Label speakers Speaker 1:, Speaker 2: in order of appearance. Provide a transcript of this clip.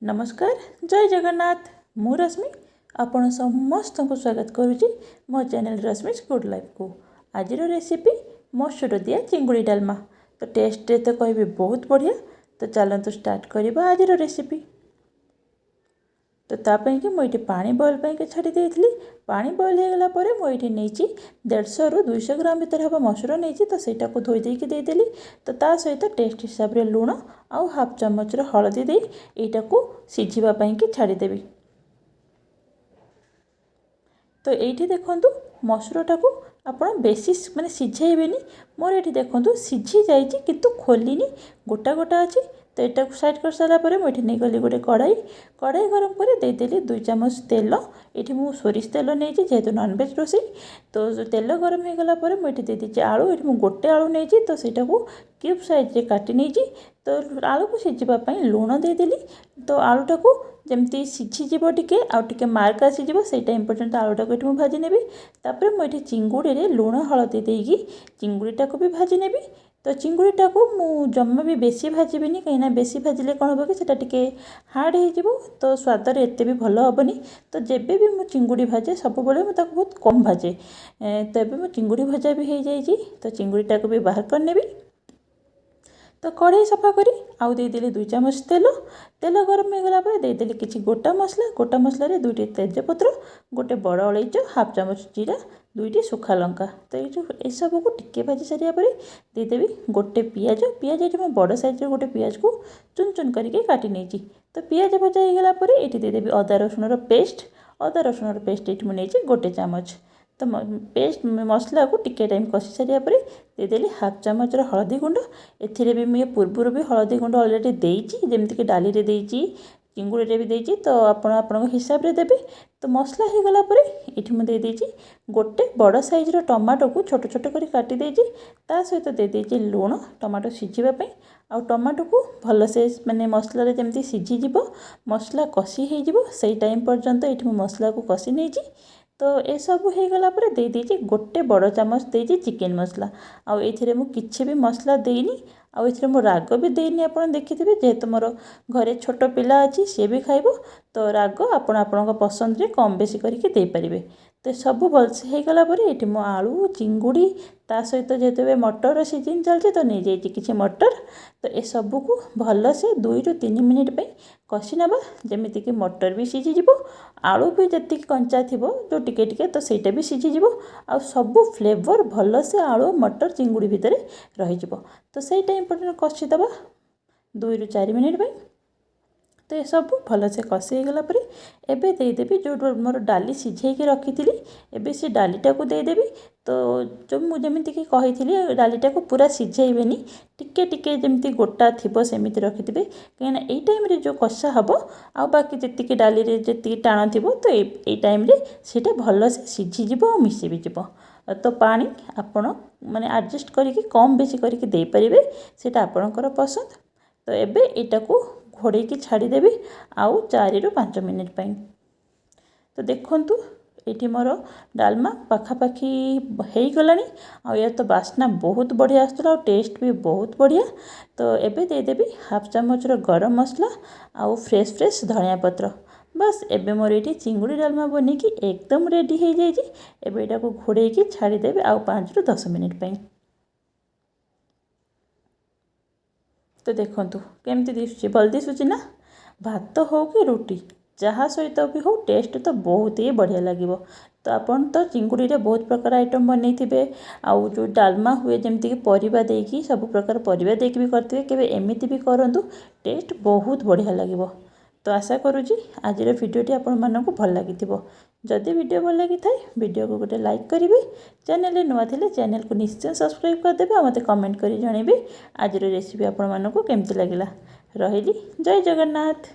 Speaker 1: नमस्कार जय जगन्नाथ मु रश्मि आपण समस्त को स्वागत करुच्ची मो चैनल रश्मिस गुड लाइफ को। आज रेसिपी मसूर दिया चिंगुड़ी डालमा। तो टेस्ट तो कहबी बहुत बढ़िया। तो चलते स्टार्ट करवा आज रेसिपी। तो तापाई कि मुझे पानी बॉयल पाई छाड़ी देती। पानी बॉयल हो गला पर मुझे नहीं 150 रु 200 ग्राम भर हम मसूर नहीं तो सहीटा को धोई देकी देदेली। तो ता सहित टेस्ट हिसाब रे लुण आउ हाफ चमच हलदी दे यटा को सिझापी कि छाड़देवी। तो ये देखूँ मसूरटा को आपण बेसी माने सिझाइबेनी। मोर ये देखूँ सिझी जाइए किंतु खोलिनी गोटा गोटा अच्छी। तो यहाँ को साइड कर सारापर मुझे नहीं गली गोटे कड़ाई गरम कर देदेली 2 चामच तेल। ये मुझे सोरिष तेल नहीं जेहेतु नॉनवेज रोसई। तो तेल गरम हो गला पर मुझे देदी आलू। ये मुझे गोटे आलू नहीं तो सहीटा को क्यूब साइज रे काटी नहीं। तो आलू को सिझापी लुण देदेली। तो आलूटा को जमती सिझीज टे आउटे मार्क आसीज से टाइम पर्यंत आलूटा को ये भाजी नेबी। तापर मुझे चिंगुड़ी रे लुण हलदी देकी चिंगुड़ीटा को भी भाजी नेबी। तो चिंगुड़ीटा को मु जमा भी बेसी भाजबी कहीं बेसी भाजिले कौन हम कि टे हार्ड हो तो स्वाद एत भी भल हेनी। तो जेबे भी मु चिंगुड़ी भाजे सब मुझे बहुत कम भाजे। तो ये मो चिंगुड़ी भजा भी हो जाए। तो चिंगुड़ीटा को भी बाहर कर नेबी। तो कढ़ाई सफा करी आउ देदेली 2 चामच तेल। तेल गरम हो गला पर देदेली किछि गोटा मसला रे 2टी तेजपत्र गोटे बड़ अलैच हाफ चामच जीरा 2टी सुखा लंका। तो ये सब को टिके भाजी सारिया पर देदेवी गोटे पियाज ये बड़ साइज गोटे पियाज को चुन चुन करके काटी नहीं। तो पियाज भजा हो गला पर ये देदेवी अदा रसुण पेस्ट ये मुझे गोटे चामच। तो पेस्ट मसला को टिके टाइम कषि सारिया पर देदेली हाफ चामच हलदी गुंड। एथिरे भी मुझे पूर्व भी हलदी गुंड अलरेडी देइची जेमती डाली रे देइची चिंगुड़ी रे भी देइची। तो आपण हिसाब रे देबे। तो मसला हो गला पर ये मुझे देदेची गोटे बड़ साइज टमाटो को छोट छोट कर काटी देइची। ता सहित देदेची लुण टमाटो सिझापी आ टमाटो को भल से माने मसला रे जेमती सिझीज मसला कषि हो से टाइम पर्यंत ये मसला को कषि नहीं। तो ये सब हो गला पर दे दीजिए गोटे बड़ चामच देजी चिकेन मसला। आउ ये किसी भी मसला देनी आउ ये मो राग भी देनी। आप देखिथे जेहेतु मोर घरे छोट पिला अच्छी सी भी खाइब। तो राग आपण पसंद रे कम बेसी करके दे पारिबे। तो सब भलसे हो गला पर ये मो आलू चिंगुड़ी ता सहित जेहेतु मटर सीजन चलती तो नहीं जाइए किसी मटर। तो ये सब को भल से 2 ରୁ 3 मिनिट पे कषि नवा जमीती कि मटर भी सिझीज आलू भी जी कंचा थी जो टिके टिके तो सहीटा भी सिझीज आ सब फ्लेवर भल से आलू मटर चिंगुड़ी भितर रही। तो से टाइम पर कषिदबा 2 ରୁ 4 मिनिट पे। तो ये सब भल से कषि हो गला पर एबे देदेवी जो मोर डाली सिझेकी रखी थी एबे से डालीटा को देदेवी। तो जो मुझे कही डालीटा को पूरा सिझाइबेनी टिके टिके जमती गोटा थी सेमती रखिथे कहीं ये टाइम रे जो कषा हम आ बाकी जी डाली जी टाण थी तो ये टाइम रे सीटा भल से सिझीज और मिसी भी जीव। तो पानी आपण माने एडजस्ट करके कम बेसी करके दे पारिबे सेटा आपणकर पसंद। तो एबे एटा को घोड़े की छाड़देवी आउ 4 ରୁ 5 मिनिट पाई। तो देखंतु ये मोर डालमा पाखापाखी हो गला आ या तो बास्ना बहुत बढ़िया आसला और टेस्ट भी बहुत बढ़िया। तो एबे देदेवी हाफ चामच गरम मसला आउ फ्रेश धनिया पत्र। बस एबे मोर ये चिंगुड़ी डालमा बनी कि एकदम रेडी हो जाइए। एबे एटा को घोड़े की छाड़देवी आउ 5 ରୁ 10 मिनिट पाई। तो देखंतु केमती दिसुची भल दिसुची ना। भात हो कि रुटी जहाँ सहित भी हो टेस्ट तो बहुत ही बढ़िया लगे। तो आपन तो चिंगुड़ी रे बहुत प्रकार आइटम बनई थे आउ जो डालमा हुए जमती कि परिबा देकी सब प्रकार परिबा देकी भी करते केबे एमिति भी करंतु टेस्ट बहुत बढ़िया लगे। तो आशा करूँगी आज भिडियोटी आपण मानक भल लगी। जदि वीडियो भल लगी थाए वीडियो को गोटे लाइक करेंगे। चैनल नुआ थे चैनल को निश्चय सब्सक्राइब करदेवे और मत कमेंट कर जनइबे आज रेसिपी आपण मानक केमती लगिला। रही जय जगन्नाथ।